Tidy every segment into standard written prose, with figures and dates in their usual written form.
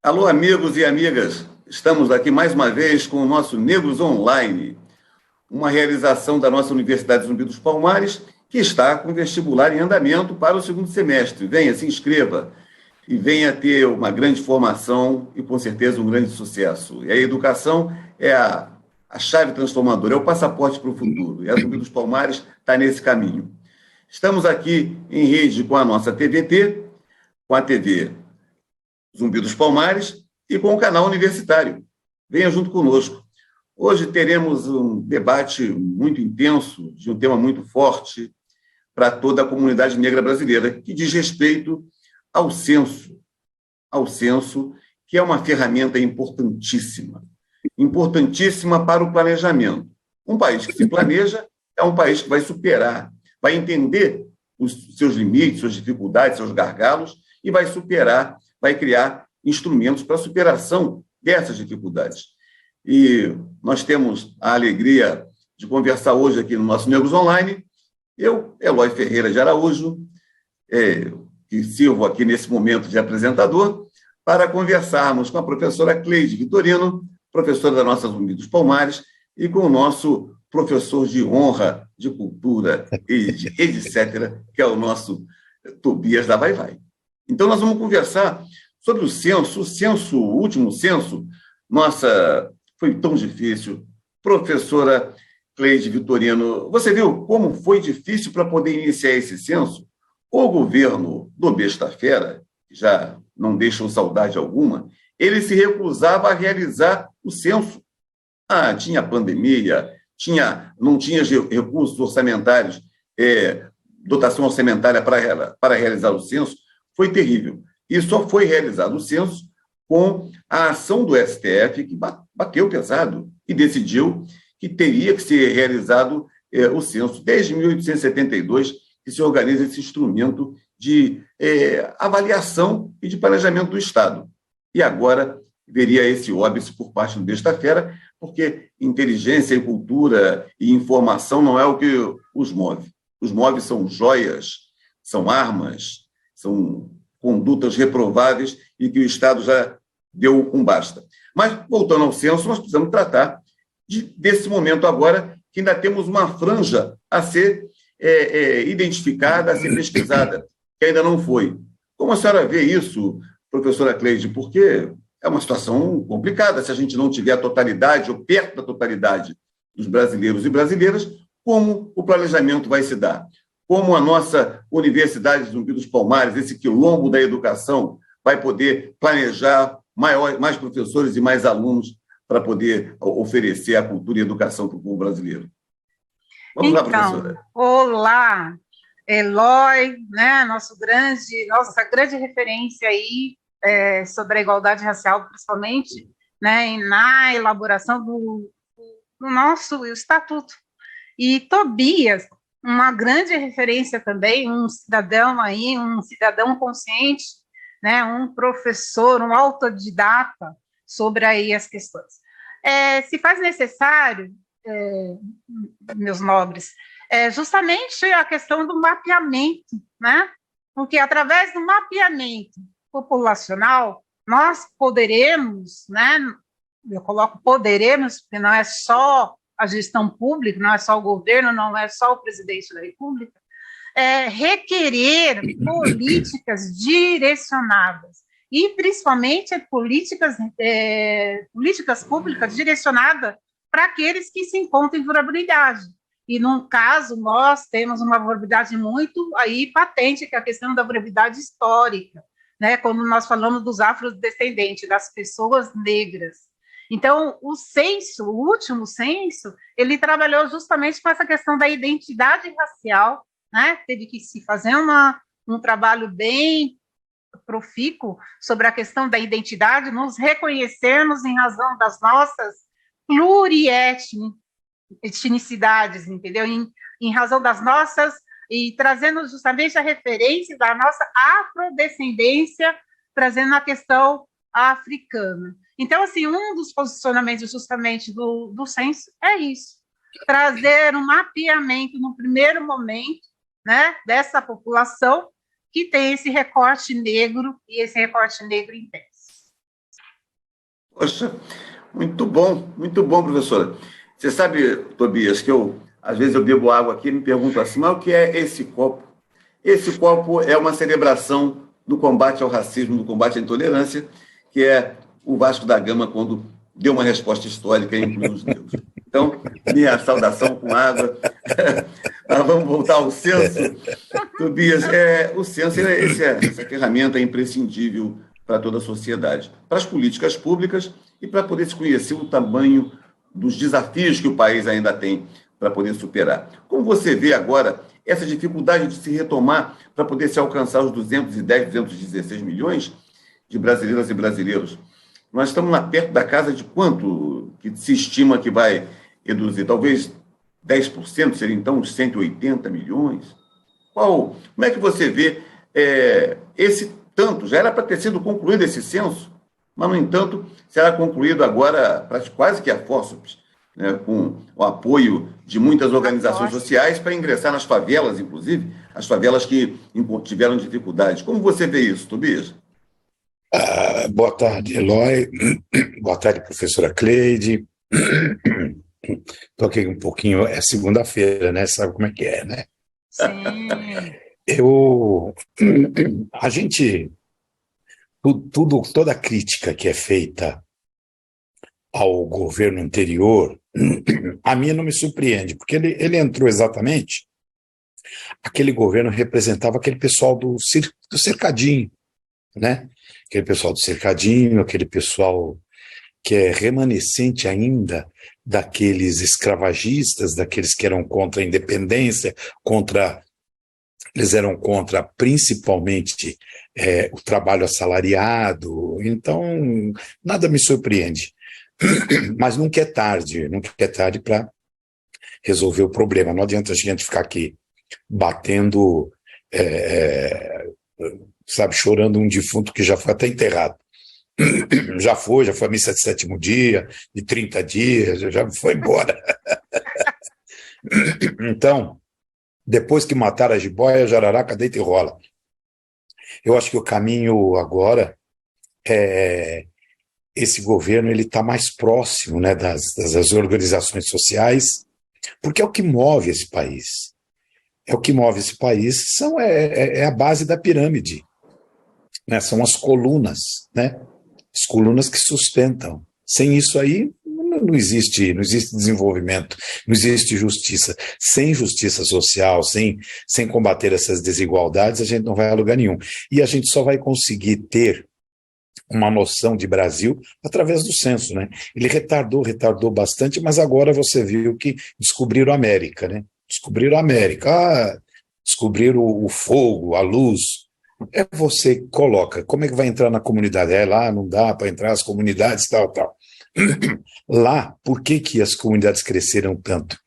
Alô, amigos e amigas, estamos aqui mais uma vez com o nosso Negros Online, uma realização da nossa Universidade Zumbi dos Palmares, que está com vestibular em andamento para o segundo semestre. Venha, se inscreva e venha ter uma grande formação e, com certeza, um grande sucesso. E a educação é a chave transformadora, é o passaporte para o futuro. E a Zumbi dos Palmares está nesse caminho. Estamos aqui em rede com a nossa TVT, com a TV Zumbi dos Palmares e com o canal universitário. Venha junto conosco. Hoje teremos um debate muito intenso, de um tema muito forte para toda a comunidade negra brasileira, que diz respeito ao censo, que é uma ferramenta importantíssima para o planejamento. Um país que se planeja é um país que vai superar, vai entender os seus limites, suas dificuldades, seus gargalos, e vai superar, vai criar instrumentos para a superação dessas dificuldades. E nós temos a alegria de conversar hoje aqui no nosso Negros Online. Eu, Eloy Ferreira de Araújo, que sirvo aqui nesse momento de apresentador, para conversarmos com a professora Cleide Vitorino, professora da nossa Zumbi dos Palmares, e com o nosso professor de honra, de cultura, etc., que é o nosso Tobias da Vai Vai. Então, nós vamos conversar sobre o censo, o último censo. Nossa, foi tão difícil. Professora Cleide Vitorino, você viu como foi difícil para poder iniciar esse censo? O governo do Besta-fera, que já não deixou saudade alguma, ele se recusava a realizar o censo. Tinha pandemia, não tinha recursos orçamentários, dotação orçamentária para realizar o censo. Foi terrível. E só foi realizado o censo com a ação do STF, que bateu pesado e decidiu que teria que ser realizado o censo. Desde 1872 que se organiza esse instrumento de avaliação e de planejamento do Estado. E agora veria esse óbice por parte do Besta-fera, porque inteligência e cultura e informação não é o que os move. Os move são joias, são armas, são condutas reprováveis e que o Estado já deu um basta. Mas, voltando ao censo, nós precisamos tratar desse momento agora, que ainda temos uma franja a ser identificada, a ser pesquisada, que ainda não foi. Como a senhora vê isso, professora Cleide? Porque é uma situação complicada, se a gente não tiver a totalidade, ou perto da totalidade dos brasileiros e brasileiras, como o planejamento vai se dar? Como a nossa Universidade Zumbi dos Palmares, esse quilombo da educação, vai poder planejar mais professores e mais alunos para poder oferecer a cultura e a educação para o povo brasileiro? Vamos lá, professora. Olá, Eloy, né, nossa grande referência aí sobre a igualdade racial, principalmente, né, na elaboração do nosso estatuto. E Tobias, uma grande referência também, um cidadão consciente, né, um professor, um autodidata sobre aí as questões. Se faz necessário, meus nobres, justamente a questão do mapeamento, né, porque através do mapeamento populacional, nós poderemos, né, eu coloco poderemos, porque não é só a gestão pública, não é só o governo, não é só o presidente da República, requerer políticas direcionadas e, principalmente, políticas públicas direcionadas para aqueles que se encontram em vulnerabilidade. E, no caso, nós temos uma vulnerabilidade muito aí patente, que é a questão da vulnerabilidade histórica, né, quando nós falamos dos afrodescendentes, das pessoas negras. Então, o último censo, ele trabalhou justamente com essa questão da identidade racial, né? Teve que se fazer um trabalho bem profícuo sobre a questão da identidade, nos reconhecermos em razão das nossas plurietnicidades, entendeu? Em razão das nossas, e trazendo justamente a referência da nossa afrodescendência, trazendo a questão africana. Então, assim, um dos posicionamentos justamente do censo é isso, trazer um mapeamento no primeiro momento, né, dessa população que tem esse recorte negro e esse recorte negro intenso. Poxa, muito bom, professora. Você sabe, Tobias, que às vezes eu bebo água aqui e me pergunto assim, mas o que é esse copo? Esse copo é uma celebração do combate ao racismo, do combate à intolerância, que é o Vasco da Gama quando deu uma resposta histórica e incluiu os negros. Então, minha saudação com água. Nós vamos voltar ao censo. Tobias, o censo essa ferramenta é imprescindível para toda a sociedade, para as políticas públicas e para poder se conhecer o tamanho dos desafios que o país ainda tem para poder superar. Como você vê agora essa dificuldade de se retomar para poder se alcançar os 210, 216 milhões de brasileiras e brasileiros? Nós estamos lá perto da casa de quanto que se estima que vai reduzir? Talvez 10%, seria então uns 180 milhões? Como é que você vê esse tanto? Já era para ter sido concluído esse censo, mas, no entanto, será concluído agora quase que a fórceps, né, com o apoio de muitas organizações sociais para ingressar nas favelas, inclusive, as favelas que tiveram dificuldades. Como você vê isso, Tobias? Boa tarde, Eloy. Boa tarde, professora Cleide. Estou aqui um pouquinho, é segunda-feira, né? Sabe como é que é, né? Sim. A gente, toda a crítica que é feita ao governo anterior, a mim não me surpreende, porque ele entrou exatamente, aquele governo representava aquele pessoal do cercadinho, né? Aquele pessoal do cercadinho, aquele pessoal que é remanescente ainda daqueles escravagistas, daqueles que eram contra a independência, eles eram contra principalmente o trabalho assalariado. Então, nada me surpreende. Mas nunca é tarde para resolver o problema. Não adianta a gente ficar aqui batendo, sabe, chorando um defunto que já foi até enterrado. Já foi a missa de sétimo dia, de 30 dias, já foi embora. Então, depois que mataram a jiboia, jararaca, deita e rola. Eu acho que o caminho agora esse governo ele está mais próximo, né, das organizações sociais, porque é o que move esse país. É o que move esse país, é a base da pirâmide, né, são as colunas, né, as colunas que sustentam. Sem isso aí, não existe desenvolvimento, não existe justiça. Sem justiça social, sem combater essas desigualdades, a gente não vai a lugar nenhum. E a gente só vai conseguir ter uma noção de Brasil através do censo, né? Ele retardou bastante, mas agora você viu que descobriram a América, né? Descobriram a América, descobriram o fogo, a luz. Você coloca, como é que vai entrar na comunidade? Lá não dá para entrar as comunidades, tal. Lá, por que as comunidades cresceram tanto?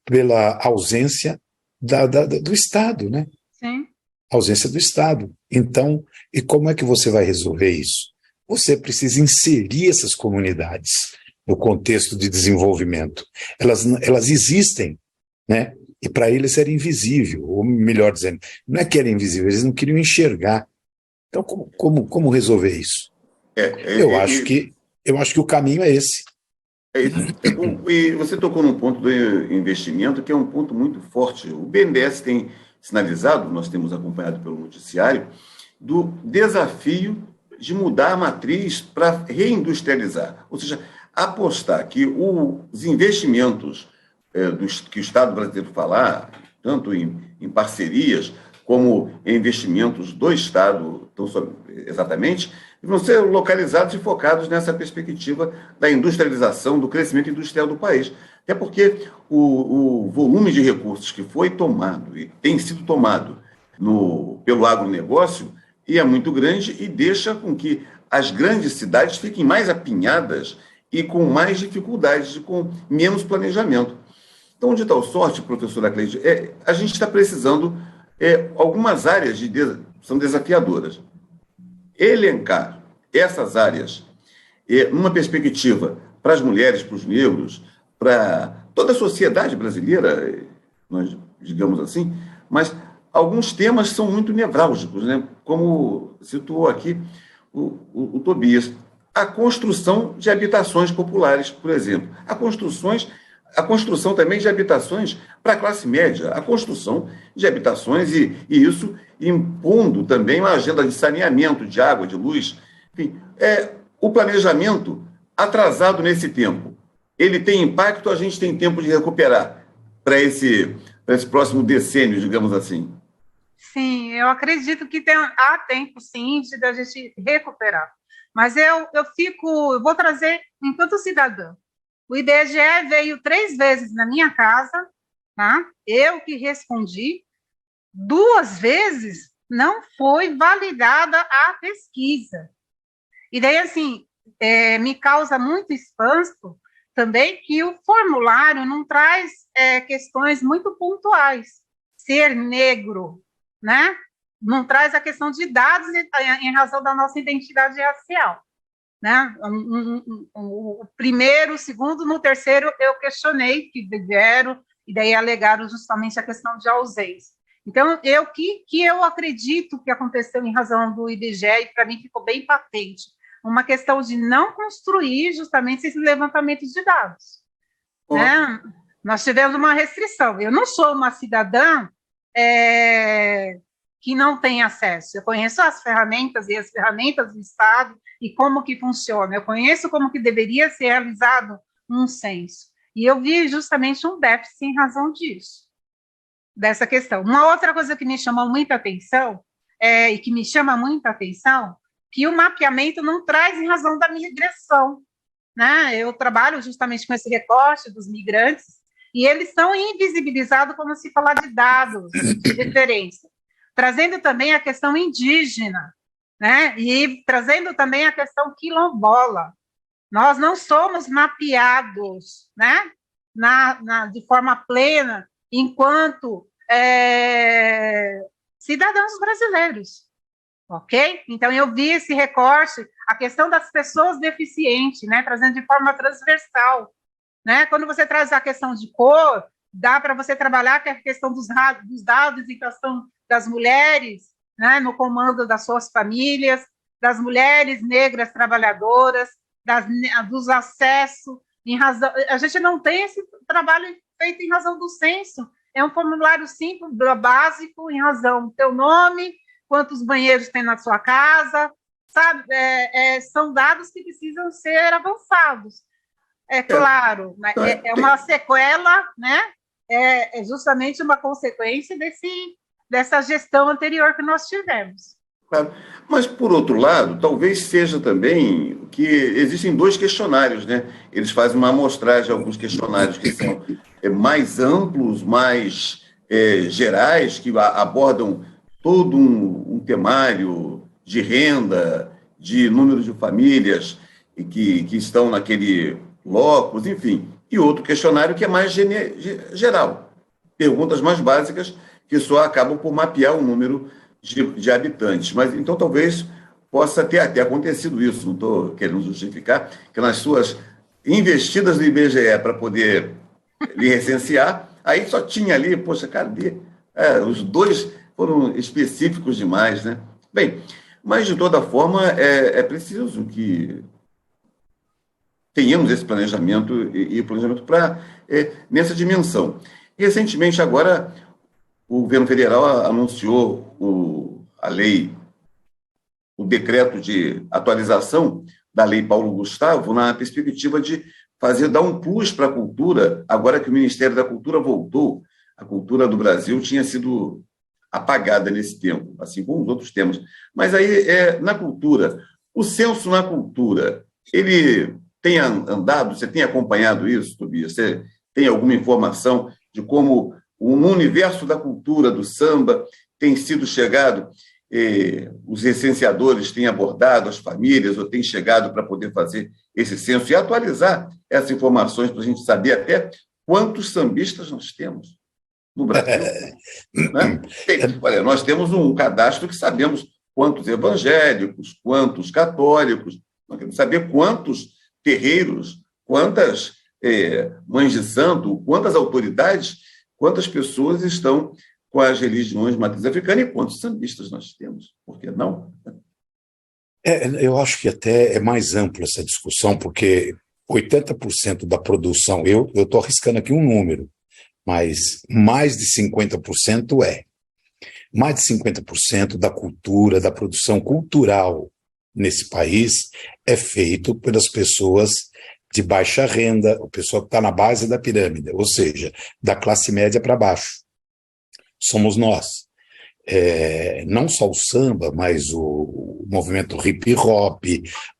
Pela ausência do Estado, né? Sim. Ausência do Estado. Então, e como é que você vai resolver isso? Você precisa inserir essas comunidades no contexto de desenvolvimento. Elas existem, né? E para eles era invisível, ou melhor dizendo, não é que era invisível, eles não queriam enxergar. Então, como resolver isso? Eu acho que o caminho é esse. E você tocou num ponto do investimento que é um ponto muito forte. O BNDES tem sinalizado, nós temos acompanhado pelo noticiário, do desafio de mudar a matriz para reindustrializar, ou seja, apostar que os investimentos que o Estado brasileiro falar, tanto em parcerias como em investimentos do Estado, exatamente, vão ser localizados e focados nessa perspectiva da industrialização, do crescimento industrial do país. Até porque o volume de recursos que foi tomado e tem sido tomado pelo agronegócio é muito grande e deixa com que as grandes cidades fiquem mais apinhadas e com mais dificuldades, com menos planejamento. Então, de tal sorte, professora Cleide, a gente está precisando, algumas áreas são desafiadoras. Elencar essas áreas numa perspectiva para as mulheres, para os negros, para toda a sociedade brasileira, nós digamos assim, mas alguns temas são muito nevrálgicos, né? Como citou aqui o Tobias. a construção de habitações populares, por exemplo. A construção também de habitações para a classe média, a construção de habitações e isso impondo também uma agenda de saneamento, de água, de luz. Enfim, o planejamento atrasado nesse tempo, ele tem impacto, a gente tem tempo de recuperar para esse próximo decênio, digamos assim. Sim, eu acredito que há tempo, sim, de a gente recuperar. Mas eu vou trazer enquanto cidadã. O IBGE veio 3 vezes na minha casa, tá? Eu que respondi. 2 vezes não foi validada a pesquisa. E daí, assim, me causa muito espanto também que o formulário não traz questões muito pontuais. Ser negro, né? Não traz a questão de dados em razão da nossa identidade racial. Né? O primeiro, o segundo, no terceiro eu questionei que vieram e daí alegaram justamente a questão de ausência. Então, eu acredito que aconteceu em razão do IBGE, e para mim ficou bem patente, uma questão de não construir justamente esse levantamento de dados. Né? Nós tivemos uma restrição. Eu não sou uma cidadã que não tem acesso. Eu conheço as ferramentas do Estado e como que funciona. Eu conheço como que deveria ser realizado um censo. E eu vi justamente um déficit em razão disso, dessa questão. Uma outra coisa que me chamou muita atenção, e que me chama muita atenção, que o mapeamento não traz em razão da migração. Né? Eu trabalho justamente com esse recorte dos migrantes, e eles são invisibilizados quando se fala de dados de referência, trazendo também a questão indígena, né? E trazendo também a questão quilombola. Nós não somos mapeados, né? De forma plena, enquanto cidadãos brasileiros, ok? Então, eu vi esse recorte, a questão das pessoas deficientes, né? Trazendo de forma transversal, né? Quando você traz a questão de cor, dá para você trabalhar com a questão dos dados em questão das mulheres, né, no comando das suas famílias, das mulheres negras trabalhadoras, dos acessos, em razão. A gente não tem esse trabalho feito em razão do censo. É um formulário simples, básico, em razão do teu nome, quantos banheiros tem na sua casa, sabe? São dados que precisam ser avançados. É claro, é uma sequela, né? É justamente uma consequência dessa gestão anterior que nós tivemos. Claro. Mas, por outro lado, talvez seja também que existem 2 questionários, né? Eles fazem uma amostragem de alguns questionários que são mais amplos, mais gerais, que abordam todo um temário de renda, de número de famílias que estão naquele locus, enfim. E outro questionário que é mais geral, perguntas mais básicas que só acabam por mapear o número de habitantes. Mas então talvez possa ter até acontecido isso, não estou querendo justificar, que nas suas investidas do IBGE para poder lhe recensear, aí só tinha ali, poxa, cadê? Os 2 foram específicos demais, né? Bem, mas de toda forma é preciso que tenhamos esse planejamento e planejamento nessa dimensão. Recentemente, agora, o governo federal anunciou a lei, o decreto de atualização da Lei Paulo Gustavo, na perspectiva de dar um plus para a cultura, agora que o Ministério da Cultura voltou. A cultura do Brasil tinha sido apagada nesse tempo, assim como os outros temas. Mas aí, na cultura, o censo na cultura, ele tem andado, você tem acompanhado isso, Tobias? Você tem alguma informação de como no universo da cultura, do samba, tem sido chegado, os recenseadores têm abordado as famílias ou têm chegado para poder fazer esse censo e atualizar essas informações para a gente saber até quantos sambistas nós temos no Brasil. Né? Olha, nós temos um cadastro que sabemos quantos evangélicos, quantos católicos, nós queremos saber quantos terreiros, quantas mães de santo, quantas autoridades, quantas pessoas estão com as religiões de matriz africana e quantos sambistas nós temos. Por que não? Eu acho que até é mais ampla essa discussão, porque 80% da produção, eu estou arriscando aqui um número, mas mais de 50% mais de 50% da cultura, da produção cultural nesse país é feito pelas pessoas de baixa renda, o pessoal que está na base da pirâmide, ou seja, da classe média para baixo. Somos nós. Não só o samba, mas o movimento hip hop,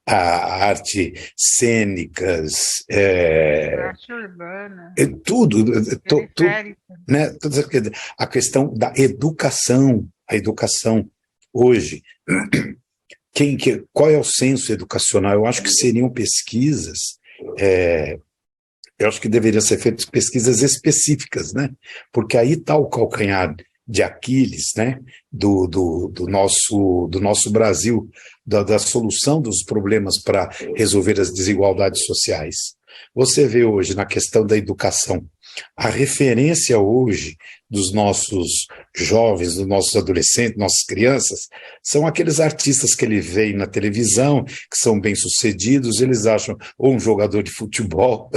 a arte cênicas, Arte urbana, tudo, periférica. né? A questão da educação, a educação hoje, qual é o censo educacional? Eu acho que seriam pesquisas, eu acho que deveriam ser feitas pesquisas específicas, né? Porque aí está o calcanhar de Aquiles, né? do nosso Brasil, da solução dos problemas para resolver as desigualdades sociais. Você vê hoje na questão da educação, a referência hoje dos nossos jovens, dos nossos adolescentes, nossas crianças, são aqueles artistas que ele vê na televisão, que são bem-sucedidos, eles acham, ou um jogador de futebol,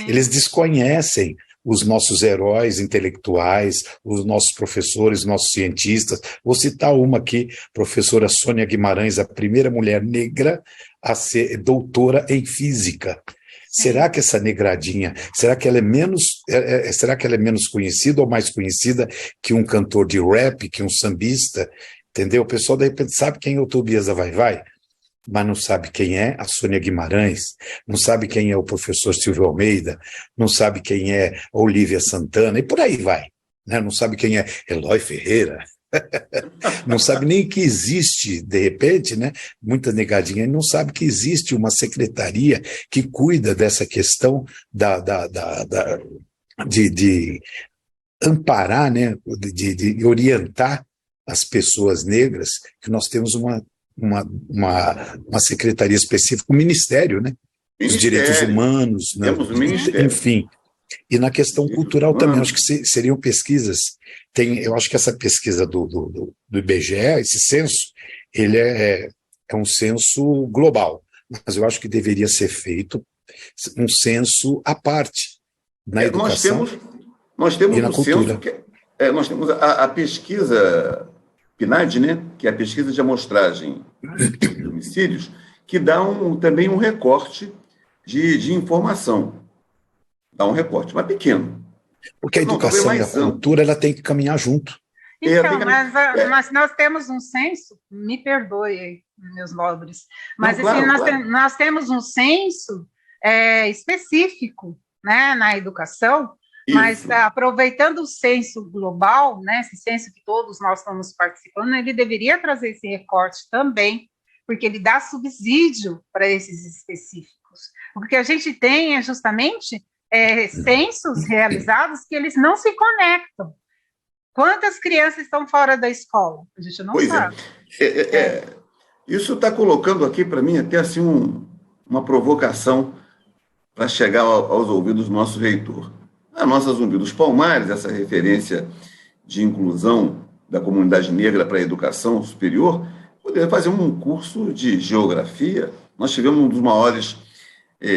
eles desconhecem os nossos heróis intelectuais, os nossos professores, os nossos cientistas. Vou citar uma aqui, professora Sônia Guimarães, a primeira mulher negra a ser doutora em física. Será que essa negradinha, será que ela é menos conhecida ou mais conhecida que um cantor de rap, que um sambista? Entendeu? O pessoal, de repente, sabe quem é o Tobias da Vai-Vai, mas não sabe quem é a Sônia Guimarães, não sabe quem é o professor Silvio Almeida, não sabe quem é a Olívia Santana, e por aí vai. Né? Não sabe quem é Eloy Ferreira, não sabe nem que existe, de repente, né, muita negadinha, não sabe que existe uma secretaria que cuida dessa questão de amparar, né, de orientar as pessoas negras, que nós temos uma secretaria específica, um ministério, né, dos direitos humanos, né, temos um ministério. enfim. E na questão cultural também, acho que seriam pesquisas. Eu acho que essa pesquisa do IBGE, esse censo, ele é um censo global, mas eu acho que deveria ser feito um censo à parte na educação nós temos e na o cultura. censo, nós temos a pesquisa PNAD, né, que é a pesquisa de amostragem de domicílios, que dá também um recorte de informação. Dá um recorte, mas pequeno. Porque a educação e a cultura ela tem que caminhar junto. Então, mas nós temos um censo, me perdoe, meus nobres, mas não, claro. Nós temos um censo específico, né, na educação, isso. Mas aproveitando o censo global, né, esse censo que todos nós estamos participando, ele deveria trazer esse recorte também, porque ele dá subsídio para esses específicos. O que a gente tem é justamente censos realizados que eles não se conectam. Quantas crianças estão fora da escola? A gente não sabe. Isso está colocando aqui para mim até assim uma provocação para chegar aos ouvidos do nosso reitor. A nossa Zumbi dos Palmares, essa referência de inclusão da comunidade negra para a educação superior, poderia fazer um curso de geografia. Nós tivemos um dos maiores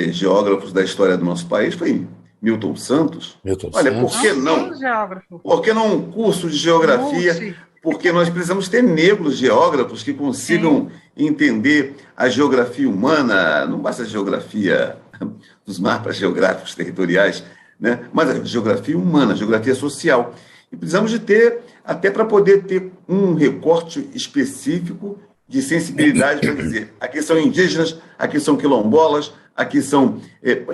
geógrafos da história do nosso país, foi Milton Santos. Olha, por que não? Por que não um curso de geografia? Porque nós precisamos ter negros geógrafos que consigam entender a geografia humana, não basta a geografia dos mapas geográficos territoriais, né? Mas a geografia humana, a geografia social. E precisamos de ter, até para poder ter um recorte específico de sensibilidade para dizer, aqui são indígenas, aqui são quilombolas, aqui são...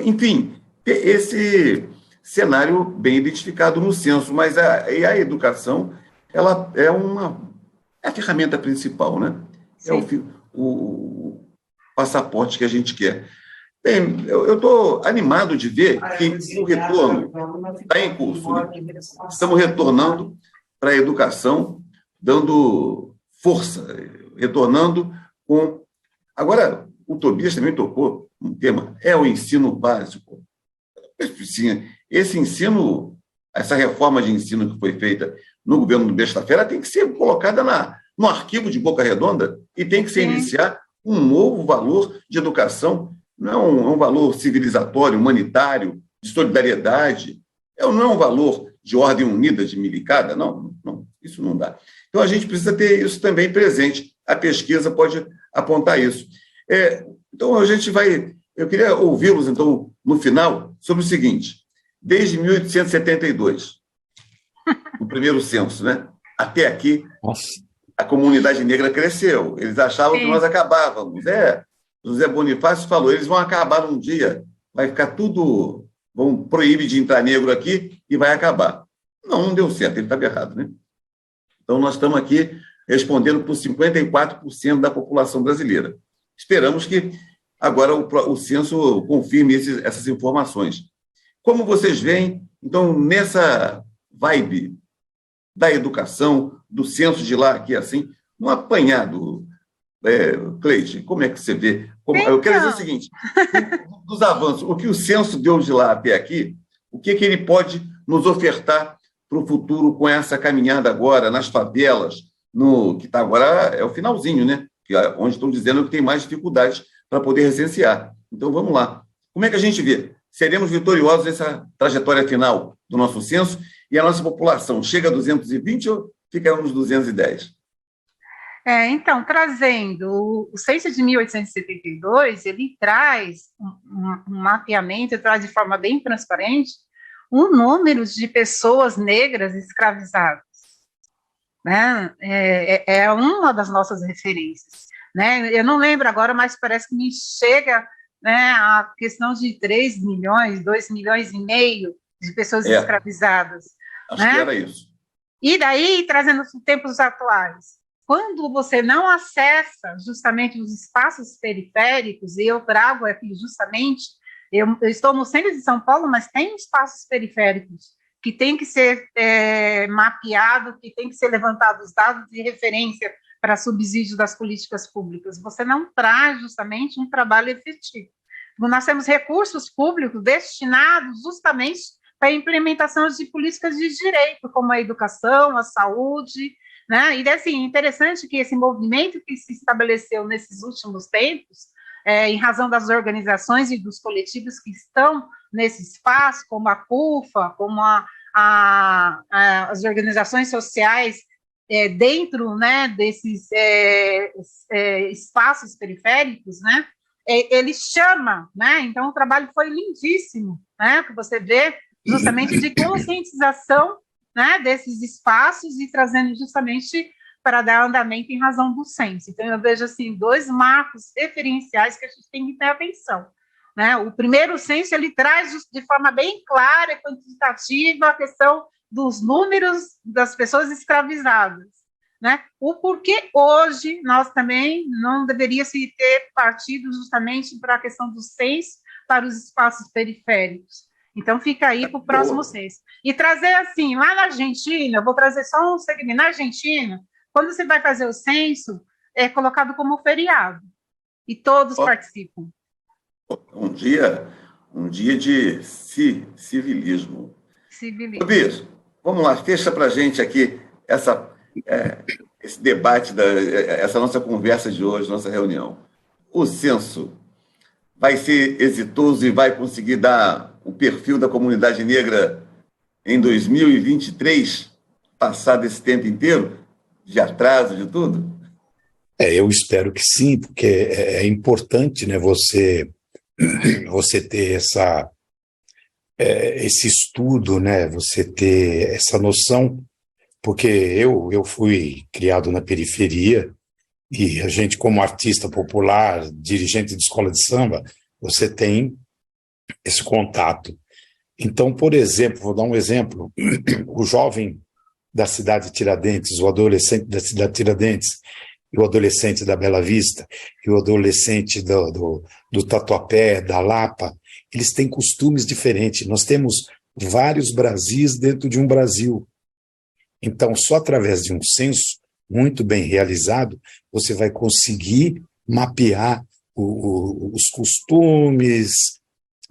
enfim, ter esse cenário bem identificado no censo, mas a educação, ela é a ferramenta principal, né? Sim. É o passaporte que a gente quer. Bem, eu estou animado de ver que o retorno está em curso. Né? Estamos retornando para a educação, dando força, retornando com... Agora, o Tobias também tocou um tema, é o ensino básico. Esse ensino, essa reforma de ensino que foi feita no governo do Besta Fera tem que ser colocada no arquivo de Boca Redonda e tem que se iniciar um novo valor de educação. Não é um valor civilizatório, humanitário, de solidariedade. Não é um valor de ordem unida, de milicada. Não, isso não dá. Então, a gente precisa ter isso também presente. A pesquisa pode apontar isso. Então, eu queria ouvi-los, então, no final, sobre o seguinte. Desde 1872, o primeiro censo, né? Até aqui, Nossa. A comunidade negra cresceu. Eles achavam que nós acabávamos. José Bonifácio falou, eles vão acabar um dia, vai ficar tudo, vão proibir de entrar negro aqui e vai acabar. Não deu certo, ele estava errado, né? Então, nós estamos aqui respondendo por 54% da população brasileira. Esperamos que agora o censo confirme essas informações. Como vocês veem, então, nessa vibe da educação, do censo de lá, aqui assim, um apanhado, Cleide, como é que você vê? Eu quero dizer o seguinte, dos avanços, o que o censo deu de lá até aqui, o que ele pode nos ofertar para o futuro com essa caminhada agora nas favelas, que está agora é o finalzinho, né? Onde estão dizendo que tem mais dificuldades para poder recensear. Então, vamos lá. Como é que a gente vê? Seremos vitoriosos nessa trajetória final do nosso censo e a nossa população chega a 220 ou fica nos 210? Então, trazendo o censo de 1872, ele traz um mapeamento, traz de forma bem transparente um número de pessoas negras escravizadas. Né? É uma das nossas referências. Né? Eu não lembro agora, mas parece que me chega, né, a questão de 3 milhões, 2 milhões e meio de pessoas escravizadas. Acho né? que era isso. E daí, trazendo os tempos atuais, quando você não acessa justamente os espaços periféricos, e eu trago aqui justamente, eu estou no centro de São Paulo, mas tem espaços periféricos que tem que ser mapeado, que tem que ser levantados dados de referência para subsídio das políticas públicas. Você não traz justamente um trabalho efetivo. Nós temos recursos públicos destinados justamente para a implementação de políticas de direito, como a educação, a saúde, né? E, assim, interessante que esse movimento que se estabeleceu nesses últimos tempos, em razão das organizações e dos coletivos que estão nesse espaço, como a CUFA, como as organizações sociais dentro, né, desses espaços periféricos, né, ele chama, né, então o trabalho foi lindíssimo, né, que você vê justamente de conscientização, né, desses espaços e trazendo justamente para dar andamento em razão do censo. Então, eu vejo, assim, 2 marcos referenciais que a gente tem que ter atenção. Né? O primeiro censo, ele traz de forma bem clara e quantitativa a questão dos números das pessoas escravizadas. Né? O porquê hoje nós também não deveria se ter partido justamente para a questão do censo para os espaços periféricos. Então, fica aí para o próximo censo. E trazer, assim, lá na Argentina, eu vou trazer só um segmento, na Argentina, quando você vai fazer o censo, é colocado como feriado. E todos participam. Um dia de civilismo. Tobias, vamos lá, fecha para a gente aqui esse debate, essa nossa conversa de hoje, nossa reunião. O censo vai ser exitoso e vai conseguir dar o perfil da comunidade negra em 2023, passado esse tempo inteiro, de atraso, de tudo? Eu espero que sim, porque é importante, né, você ter esse estudo, né, você ter essa noção, porque eu fui criado na periferia e a gente, como artista popular, dirigente de escola de samba, você tem esse contato. Então, por exemplo, vou dar um exemplo, o jovem da cidade de Tiradentes, o adolescente da cidade de Tiradentes, e o adolescente da Bela Vista, e o adolescente do Tatuapé, da Lapa, eles têm costumes diferentes. Nós temos vários Brasis dentro de um Brasil. Então, só através de um censo muito bem realizado, você vai conseguir mapear os costumes,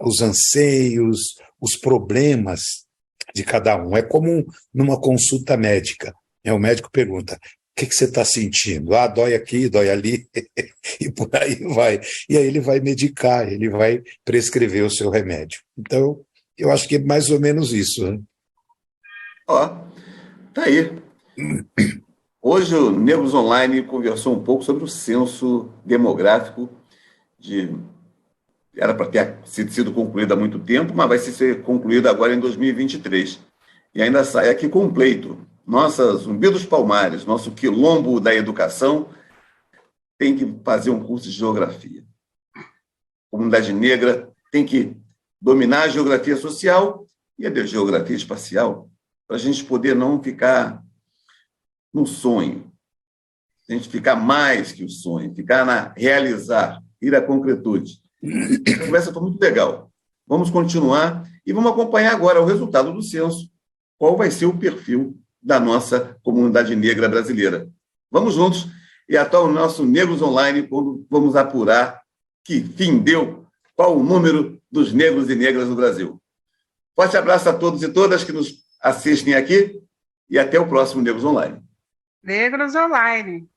os anseios, os problemas de cada um. É como numa consulta médica. O médico pergunta, que você está sentindo? Ah, dói aqui, dói ali, e por aí vai. E aí ele vai medicar, ele vai prescrever o seu remédio. Então, eu acho que é mais ou menos isso, né? Ó, tá aí. Hoje o Negros Online conversou um pouco sobre o censo demográfico era para ter sido concluído há muito tempo, mas vai ser concluído agora em 2023. E ainda sai aqui completo. Nossa Zumbi dos Palmares, nosso quilombo da educação, tem que fazer um curso de geografia. A comunidade negra tem que dominar a geografia social e a geografia espacial, para a gente poder não ficar no sonho, a gente ficar mais que o sonho, ficar na realizar, ir à concretude. A conversa foi muito legal. Vamos continuar e vamos acompanhar agora o resultado do censo. Qual vai ser o perfil da nossa comunidade negra brasileira? Vamos juntos e até o nosso Negros Online, quando vamos apurar que fim deu, qual o número dos negros e negras no Brasil. Forte abraço a todos e todas que nos assistem aqui e até o próximo Negros Online. Negros Online.